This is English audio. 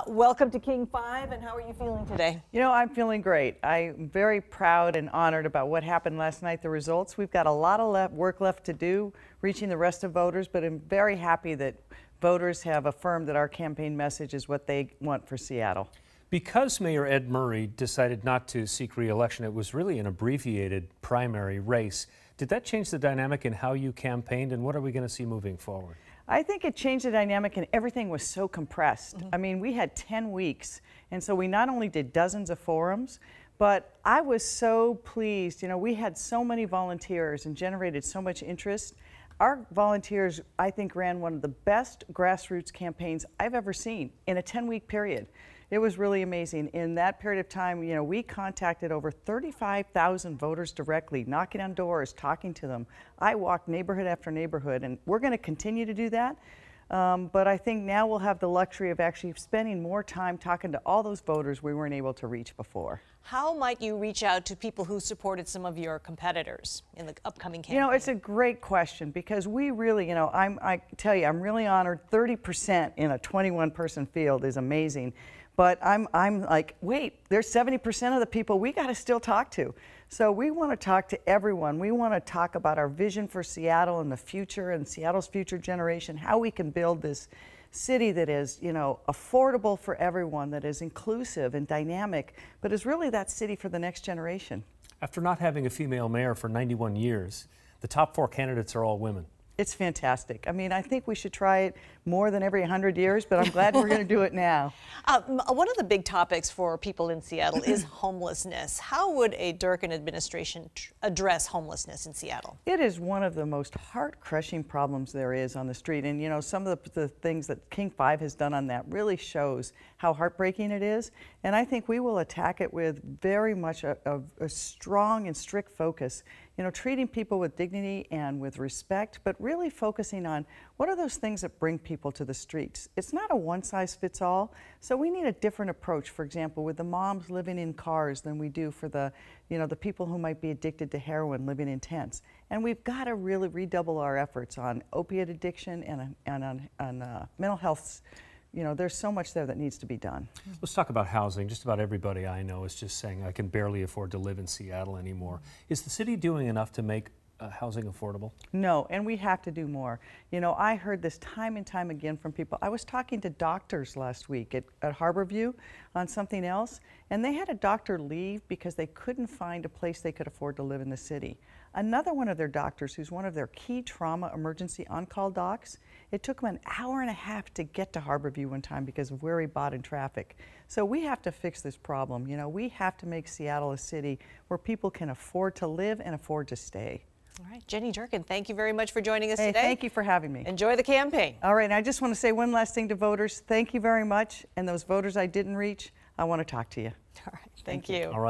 Welcome to King 5, and how are you feeling today? You know, I'm feeling great. I'm very proud and honored about what happened last night, the results. We've got a lot of work left to do, reaching the rest of voters, but I'm very happy that voters have affirmed that our campaign message is what they want for Seattle. Because Mayor Ed Murray decided not to seek re-election, it was really an abbreviated primary race. Did that change the dynamic in how you campaigned, and what are we going to see moving forward? I think it changed the dynamic, and everything was so compressed. I mean, we had 10 weeks, and so we not only did dozens of forums, but I was so pleased. You know, we had so many volunteers and generated so much interest. Our volunteers, I think, ran one of the best grassroots campaigns I've ever seen in a 10-week period. It was really amazing. In that period of time, you know, we contacted over 35,000 voters directly, knocking on doors, talking to them. I walked neighborhood after neighborhood, and we're going to continue to do that. But I think now we'll have the luxury of actually spending more time talking to all those voters we weren't able to reach before. How might you reach out to people who supported some of your competitors in the upcoming campaign? You know, it's a great question, because we really, you know, I tell you, I'm really honored. 30% in a 21-person field is amazing. But I'm like, wait, there's 70% of the people we got to still talk to. So we want to talk to everyone. We want to talk about our vision for Seattle and the future and Seattle's future generation, how we can build this city that is, you know, affordable for everyone, that is inclusive and dynamic, but is really that city for the next generation. After not having a female mayor for 91 years, the top 4 candidates are all women. It's fantastic. I mean, I think we should try it more than every 100 years, but I'm glad we're going to do it now. One of the big topics for people in Seattle is homelessness. How would a Durkan administration address homelessness in Seattle? It is one of the most heart-crushing problems there is on the street. And, you know, some of the things that King 5 has done on that really shows how heartbreaking it is. And I think we will attack it with very much a strong and strict focus. You know, treating people with dignity and with respect, but really focusing on what are those things that bring people to the streets. It's not a one-size-fits-all, so we need a different approach, for example, with the moms living in cars than we do for the, you know, the people who might be addicted to heroin living in tents. And we've got to really redouble our efforts on opiate addiction and on mental health. You know, there's so much there that needs to be done. Let's talk about housing. Just about everybody I know is just saying, I can barely afford to live in Seattle anymore. Is the city doing enough to make housing affordable? No, and we have to do more. You know, I heard this time and time again from people. I was talking to doctors last week at Harborview on something else, and they had a doctor leave because they couldn't find a place they could afford to live in the city. Another one of their doctors, who's one of their key trauma emergency on-call docs, it took him an hour and a half to get to Harborview one time because of where he bought in traffic. So we have to fix this problem. You know, we have to make Seattle a city where people can afford to live and afford to stay. All right, Jenny Durkan, thank you very much for joining us today. Thank you for having me. Enjoy the campaign. All right, and I just want to say one last thing to voters. Thank you very much. And those voters I didn't reach, I want to talk to you. All right, thank you. All right.